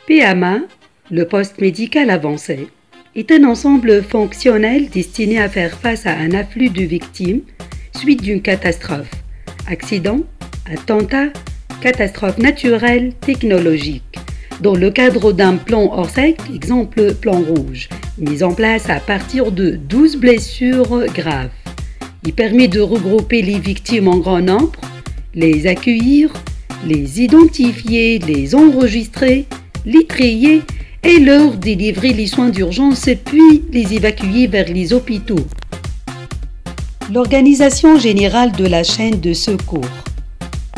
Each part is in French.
PMA, le poste médical avancé, est un ensemble fonctionnel destiné à faire face à un afflux de victimes suite d'une catastrophe, accident, attentat, catastrophe naturelle, technologique, dans le cadre d'un plan ORSEC, exemple plan rouge, mis en place à partir de 12 blessures graves. Il permet de regrouper les victimes en grand nombre, les accueillir, les identifier, les enregistrer, les trier et leur délivrer les soins d'urgence puis les évacuer vers les hôpitaux. L'organisation générale de la chaîne de secours.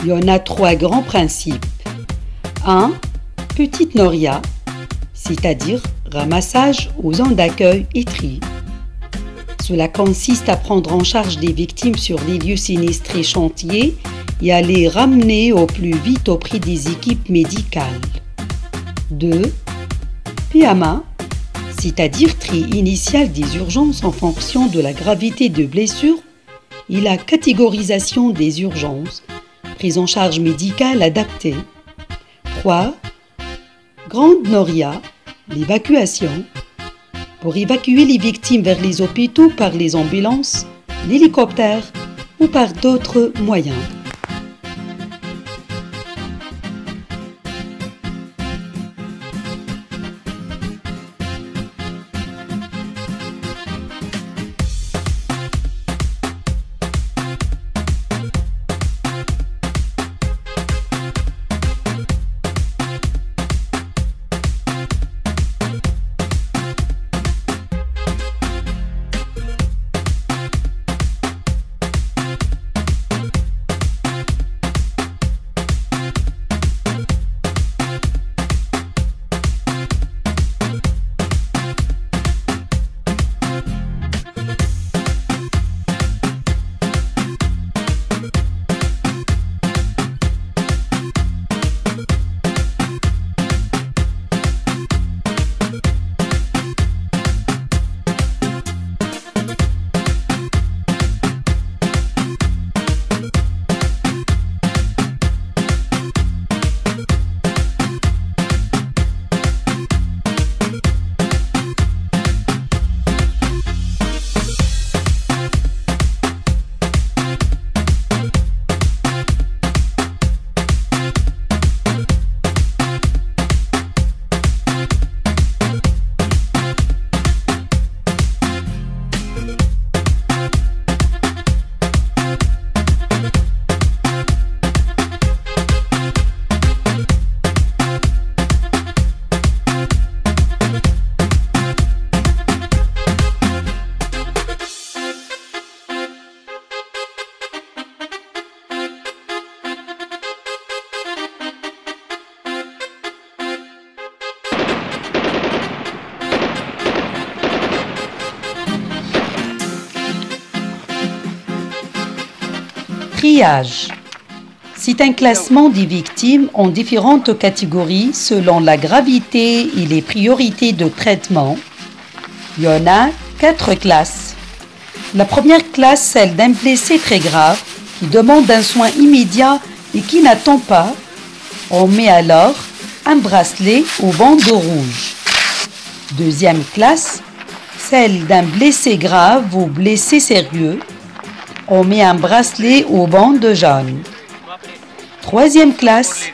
Il y en a 3 grands principes. 1. Petite noria, c'est-à-dire ramassage aux zones d'accueil et tri. Cela consiste à prendre en charge les victimes sur les lieux sinistrés chantiers et à les ramener au plus vite auprès des équipes médicales. 2. PMA, c'est-à-dire tri initial des urgences en fonction de la gravité de blessure et la catégorisation des urgences, prise en charge médicale adaptée. 3. Grande noria, l'évacuation, pour évacuer les victimes vers les hôpitaux par les ambulances, l'hélicoptère ou par d'autres moyens. Triage. C'est un classement des victimes en différentes catégories selon la gravité et les priorités de traitement. Il y en a 4 classes. La première classe, celle d'un blessé très grave qui demande un soin immédiat et qui n'attend pas. On met alors un bracelet aux bandes rouges. Deuxième classe, celle d'un blessé grave ou blessé sérieux. On met un bracelet aux bandes jaunes. Troisième classe,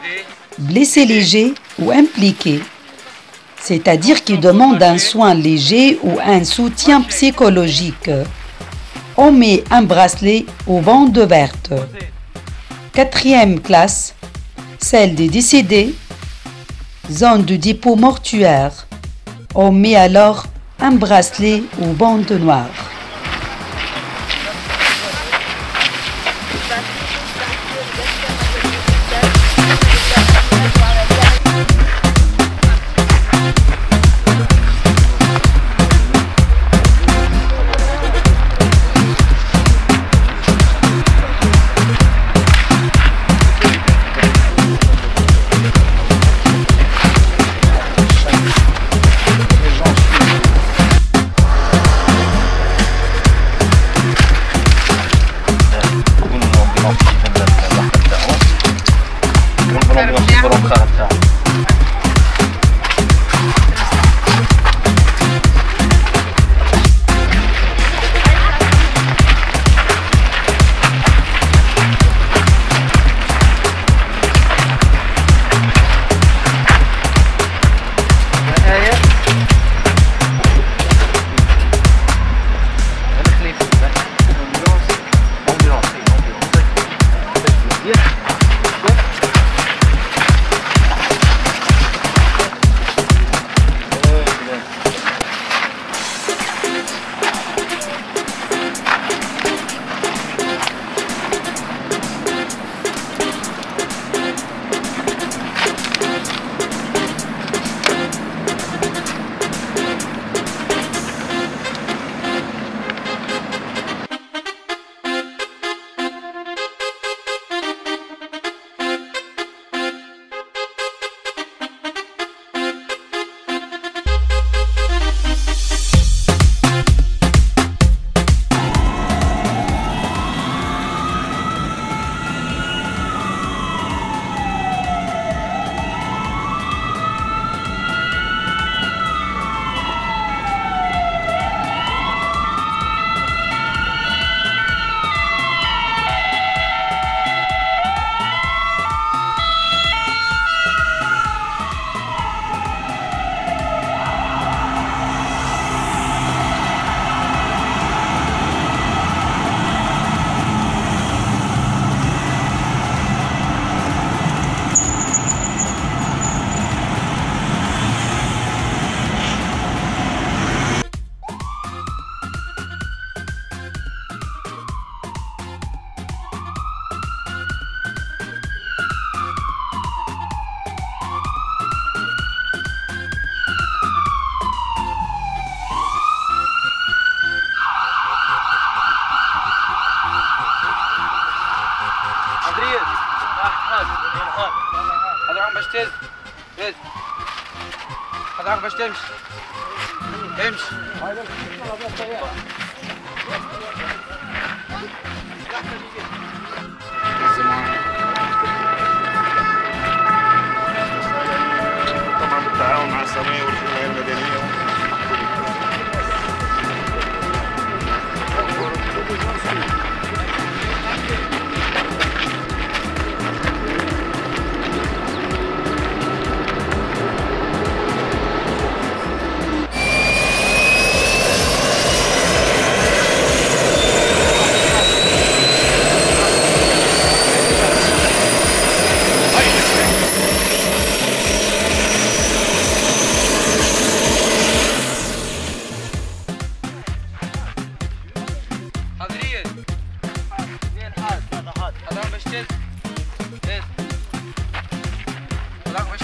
blessé léger ou impliqué, c'est-à-dire qui demande un soin léger ou un soutien psychologique. On met un bracelet aux bandes vertes. Quatrième classe, celle des décédés, zone de dépôt mortuaire. On met alors un bracelet aux bandes noires. تهز هز حضرتك باش تمشي امشي طبعا بالتعاون مع الثانويه والجمعيه المدنيه.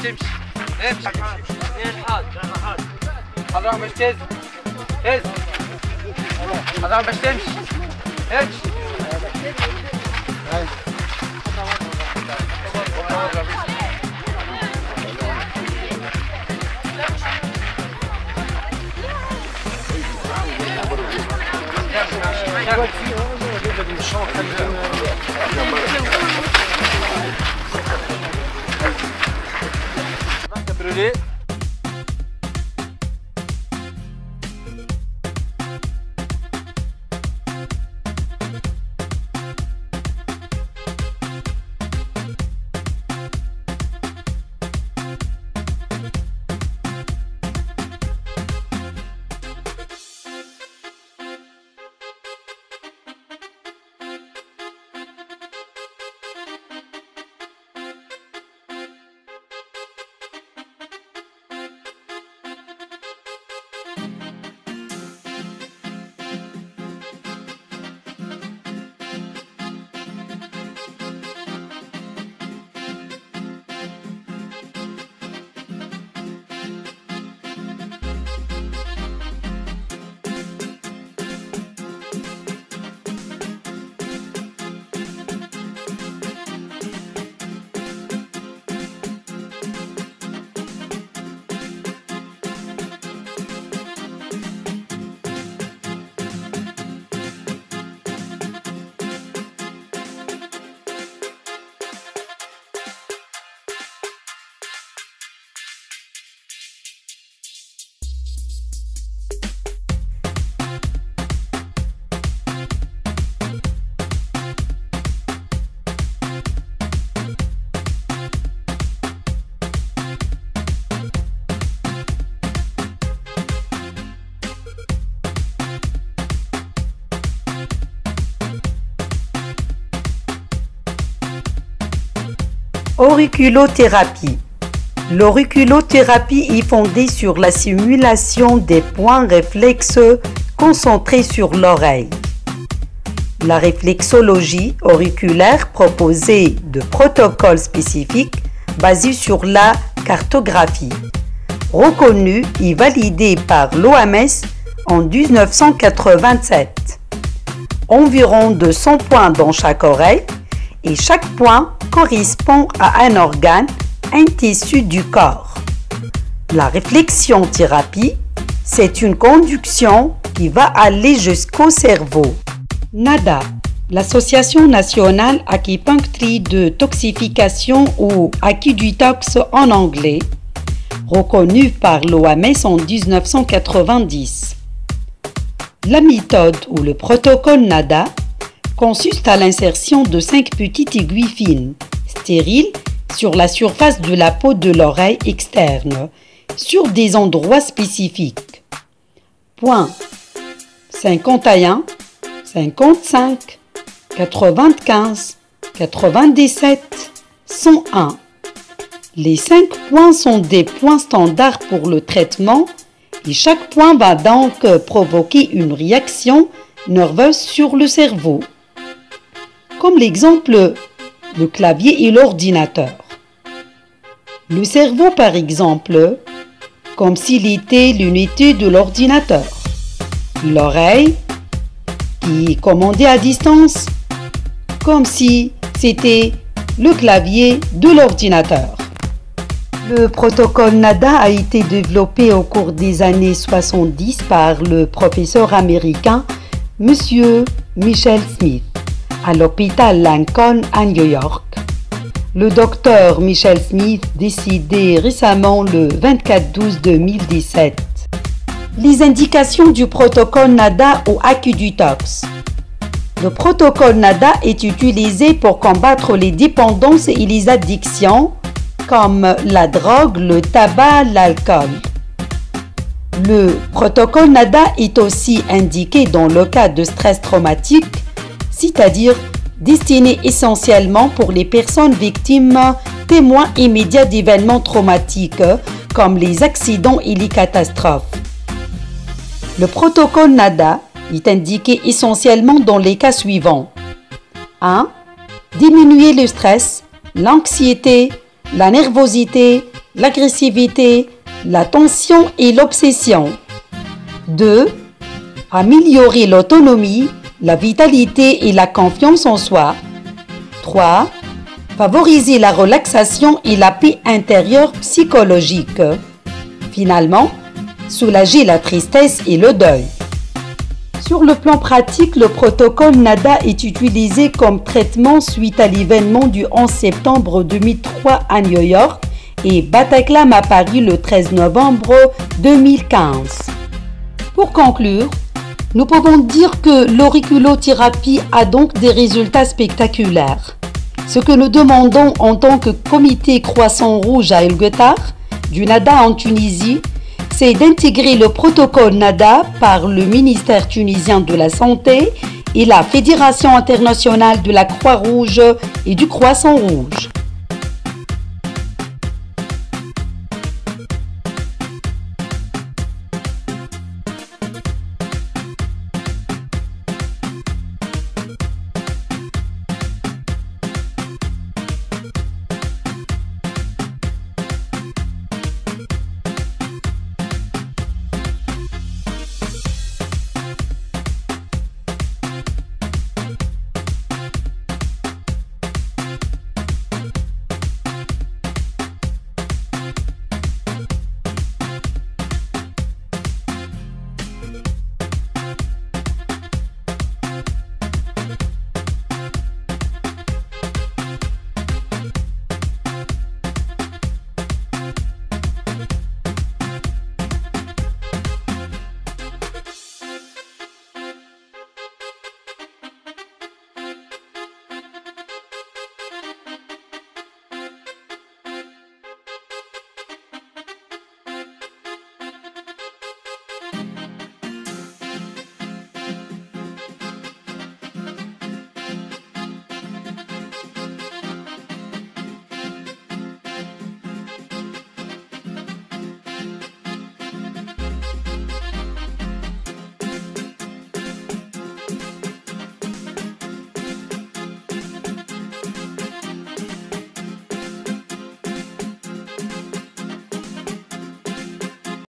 تمشي امشي حضرتك باش تهز هز حضرتك باش تمشي امشي brûlé. Auriculothérapie. L'auriculothérapie est fondée sur la simulation des points réflexeux concentrés sur l'oreille. La réflexologie auriculaire proposait de protocoles spécifiques basés sur la cartographie, reconnue et validée par l'OMS en 1987. Environ 200 points dans chaque oreille et chaque point correspond à un organe, un tissu du corps. La réflexion-thérapie, c'est une conduction qui va aller jusqu'au cerveau. NADA, l'Association nationale acupuncture de toxification ou Acudutox en anglais, reconnue par l'OMS en 1990. La méthode ou le protocole NADA consiste à l'insertion de 5 petites aiguilles fines, stériles, sur la surface de la peau de l'oreille externe, sur des endroits spécifiques. Point 51, 55, 95, 97, 101. Les 5 points sont des points standards pour le traitement et chaque point va donc provoquer une réaction nerveuse sur le cerveau. Comme l'exemple, le clavier et l'ordinateur. Le cerveau, par exemple, comme s'il était l'unité de l'ordinateur. L'oreille, qui est commandée à distance, comme si c'était le clavier de l'ordinateur. Le protocole NADA a été développé au cours des années 70 par le professeur américain M. Michel Smith à l'hôpital Lincoln à New York. Le docteur Michel Smith décédé récemment le 24/12/2017. Les indications du protocole NADA au AccuDetox. Le protocole NADA est utilisé pour combattre les dépendances et les addictions comme la drogue, le tabac, l'alcool. Le protocole NADA est aussi indiqué dans le cas de stress traumatique, c'est-à-dire destiné essentiellement pour les personnes victimes, témoins immédiats d'événements traumatiques comme les accidents et les catastrophes. Le protocole NADA est indiqué essentiellement dans les cas suivants. 1. Diminuer le stress, l'anxiété, la nervosité, l'agressivité, la tension et l'obsession. 2. Améliorer l'autonomie, la vitalité et la confiance en soi. 3. Favoriser la relaxation et la paix intérieure psychologique. Finalement, soulager la tristesse et le deuil. Sur le plan pratique, le protocole NADA est utilisé comme traitement suite à l'événement du 11 septembre 2003 à New York et Bataclan à Paris le 13 novembre 2015. Pour conclure, nous pouvons dire que l'auriculothérapie a donc des résultats spectaculaires. Ce que nous demandons en tant que comité Croissant Rouge à El Guettar, du NADA en Tunisie, c'est d'intégrer le protocole NADA par le ministère tunisien de la Santé et la Fédération internationale de la Croix-Rouge et du Croissant Rouge.